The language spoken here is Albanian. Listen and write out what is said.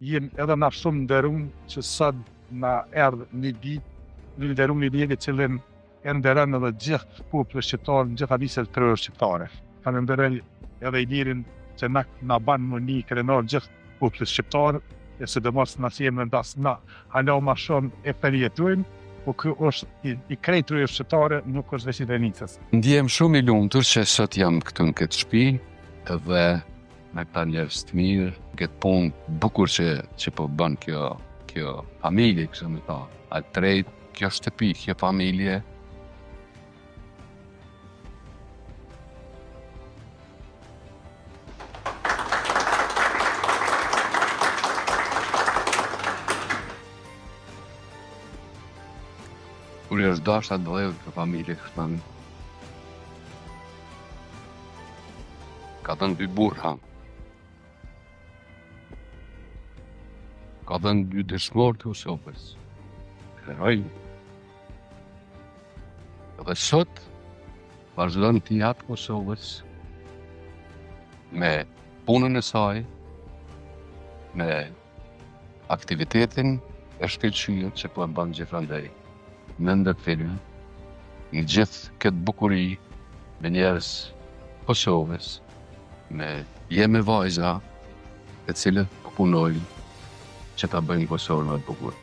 jem edhe na shumë nderuar që sot na erdhë një ditë, një nderuar një ditë cilën e nderon edhe gjithë popullin shqiptar, gjithë nisë të shqiptare. Falenderoj edhe Ilirin që na ban më një krenar gjithë popullit shqiptar, e sidomos na si jemi ndas na hala më shumë e përjetojmë, po ky është i krejt rrugës shqiptare, nuk është veç i Drenicës. Ndjem shumë i lumtur që sot jam këtu në këtë shtëpi edhe me këta njerëz të mirë, këtë punë bukur që po bën kjo familje, kështu më thon. Al drejt, kjo shtëpi, kjo familje. Kur është dashur të vëllë kjo familje kështu. Ka dhënë 2 burra. Ka dhënë 2 dëshmorë të Kosovës. Heroj. Dhe sot vazhdon të japë Kosovës me punën e saj, me aktivitetin e shkëlqyer që po e bën gjithandej. Në ndërfilm, në gjithë këtë bukuri me njerëz Kosovës, me jeme vajza e cilët punojnë që ta bëjnë Kosovën më të bukur.